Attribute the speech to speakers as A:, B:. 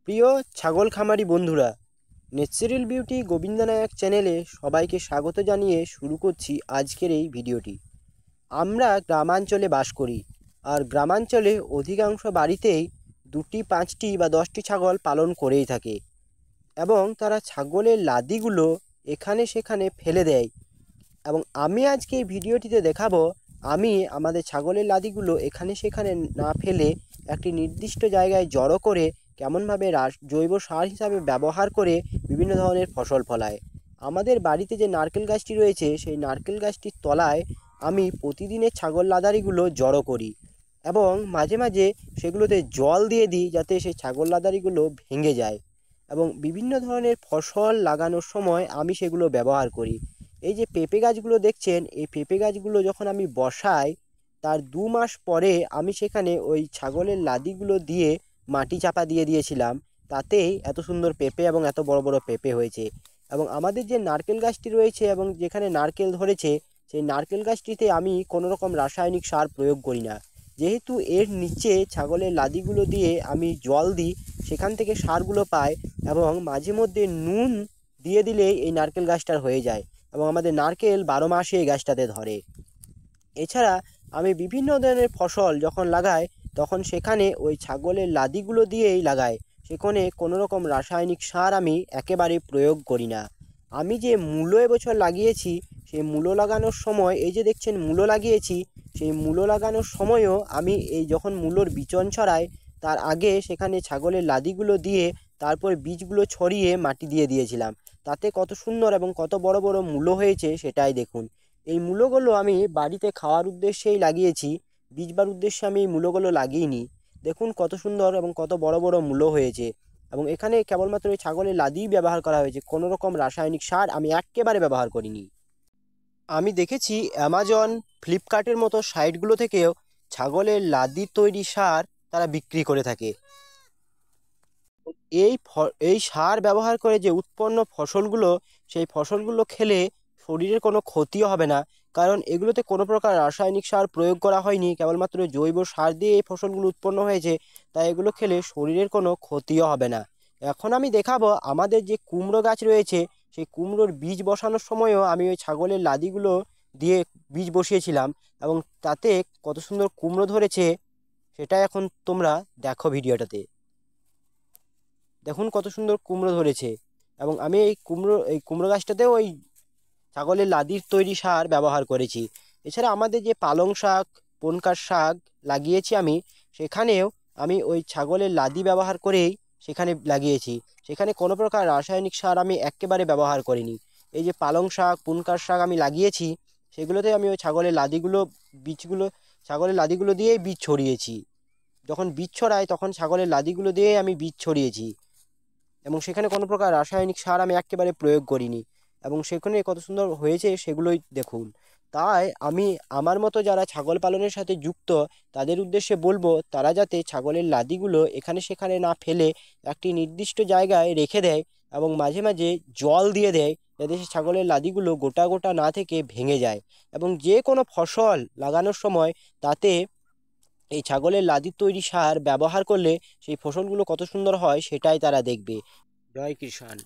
A: প্রিয় ছাগল খামারি বন্ধুরা, ন্যাচারাল বিউটি গোবিন্দনায়ক চ্যানেলে সবাইকে স্বাগত জানিয়ে শুরু করছি আজকের এই ভিডিওটি। আমরা গ্রামাঞ্চলে বাস করি, আর গ্রামাঞ্চলে অধিকাংশ বাড়িতেই 2টি 5টি বা 10টি ছাগল পালন করেই থাকে এবং তারা ছাগলের লাদিগুলো এখানে সেখানে ফেলে দেয়। এবং আমি আজকে এই ভিডিওটিতে দেখাবো আমি আমাদের ছাগলের লাদিগুলো এখানে সেখানে না ফেলে একটি নির্দিষ্ট জায়গায় জড়ো করে কেমনভাবে জৈব সার হিসাবে ব্যবহার করে বিভিন্ন ধরনের ফসল ফলায়। আমাদের বাড়িতে যে নারকেল গাছটি রয়েছে সেই নারকেল গাছটির তলায় আমি প্রতিদিনের ছাগল লাদারিগুলো জড়ো করি এবং মাঝে মাঝে সেগুলোতে জল দিয়ে দিই যাতে সেই ছাগল লাদারিগুলো ভেঙে যায়। এবং বিভিন্ন ধরনের ফসল লাগানোর সময় আমি সেগুলো ব্যবহার করি। এই যে পেঁপে গাছগুলো দেখছেন, এই পেঁপে গাছগুলো যখন আমি বসাই তার 2 মাস পরে আমি সেখানে ওই ছাগলের লাদিগুলো দিয়ে মাটি চাপা দিয়ে দিয়েছিলাম, তাতেই এত সুন্দর পেঁপে এবং এত বড় বড় পেঁপে হয়েছে। এবং আমাদের যে নারকেল গাছটি রয়েছে এবং যেখানে নারকেল ধরেছে সেই নারকেল গাছটিতে আমি কোনো রকম রাসায়নিক সার প্রয়োগ করি না, যেহেতু এর নিচে ছাগলের লাদিগুলো দিয়ে আমি জল দিই, সেখান থেকে সারগুলো পাই এবং মাঝে মধ্যে নুন দিয়ে দিলেই এই নারকেল গাছটার হয়ে যায় এবং আমাদের নারকেল 12 মাসে এই গাছটাতে ধরে। এছাড়া আমি বিভিন্ন ধরনের ফসল যখন লাগাই তখন সেখানে ওই ছাগলের লাদিগুলো দিয়েই লাগাই, সেখানে কোনো রকম রাসায়নিক সার আমি একেবারে প্রয়োগ করি না। আমি যে মূলো এবছর লাগিয়েছি সেই মূলো লাগানোর সময়, এই যে দেখছেন মূলো লাগিয়েছি, সেই মূলো লাগানোর সময়ও আমি এই যখন মূলোর বিচন ছড়াই তার আগে সেখানে ছাগলের লাদিগুলো দিয়ে তারপর বীজগুলো ছড়িয়ে মাটি দিয়ে দিয়েছিলাম। তাতে কত সুন্দর এবং কত বড় বড় মূলো হয়েছে সেটাই দেখুন। এই মূলোগুলো আমি বাড়িতে খাওয়ার উদ্দেশ্যেই লাগিয়েছি, বীজবার উদ্দেশ্যে আমি এই মূলোগুলো লাগিইনি। দেখুন কত সুন্দর এবং কত বড় বড় মূলো হয়েছে। এবং এখানে কেবলমাত্র ওই ছাগলের লাদিই ব্যবহার করা হয়েছে, কোনো রকম রাসায়নিক সার আমি একেবারে ব্যবহার করিনি। আমি দেখেছি অ্যামাজন, ফ্লিপকার্টের মতো সাইটগুলো থেকেও ছাগলের লাদির তৈরি সার তারা বিক্রি করে থাকে। এই সার ব্যবহার করে যে উৎপন্ন ফসলগুলো, সেই ফসলগুলো খেলে শরীরের কোনো ক্ষতিও হবে না, কারণ এগুলোতে কোনো প্রকার রাসায়নিক সার প্রয়োগ করা হয়নি, কেবলমাত্র জৈব সার দিয়ে এই ফসলগুলো উৎপন্ন হয়েছে, তাই এগুলো খেলে শরীরের কোনো ক্ষতিও হবে না। এখন আমি দেখাবো আমাদের যে কুমড়ো গাছ রয়েছে সেই কুমড়োর বীজ বসানোর সময়ও আমি ওই ছাগলের লাদিগুলো দিয়ে বীজ বসিয়েছিলাম এবং তাতে কত সুন্দর কুমড়ো ধরেছে সেটা এখন তোমরা দেখো ভিডিওটাতে। দেখুন কত সুন্দর কুমড়ো ধরেছে এবং আমি এই কুমড়ো গাছটাতেও ওই ছাগলের লাদির তৈরি সার ব্যবহার করেছি। এছাড়া আমাদের যে পালং শাক, পনকার শাক লাগিয়েছি আমি, সেখানেও আমি ওই ছাগলের লাদি ব্যবহার করেই সেখানে লাগিয়েছি। সেখানে কোনো প্রকার রাসায়নিক সার আমি একেবারে ব্যবহার করিনি। এই যে পালং শাক, পুনকার শাক আমি লাগিয়েছি, সেগুলোতে আমি ওই ছাগলের লাদিগুলো দিয়েই বীজ ছড়িয়েছি। যখন বীজ ছড়াই তখন ছাগলের লাদিগুলো দিয়েই আমি বীজ ছড়িয়েছি এবং সেখানে কোনো প্রকার রাসায়নিক সার আমি একেবারে প্রয়োগ করিনি এবং সেখানে কত সুন্দর হয়েছে সেগুলোই দেখুন। তাই আমি আমার মতো যারা ছাগল পালনের সাথে যুক্ত তাদের উদ্দেশ্যে বলবো তারা যাতে ছাগলের লাদিগুলো এখানে সেখানে না ফেলে একটি নির্দিষ্ট জায়গায় রেখে দেয় এবং মাঝে মাঝে জল দিয়ে দেয়, যাতে সে ছাগলের লাদিগুলো গোটা গোটা না থেকে ভেঙে যায়। এবং যে কোনো ফসল লাগানোর সময় তাতে এই ছাগলের লাদির তৈরি সার ব্যবহার করলে সেই ফসলগুলো কত সুন্দর হয় সেটাই তারা দেখবে। জয় কৃষাণ।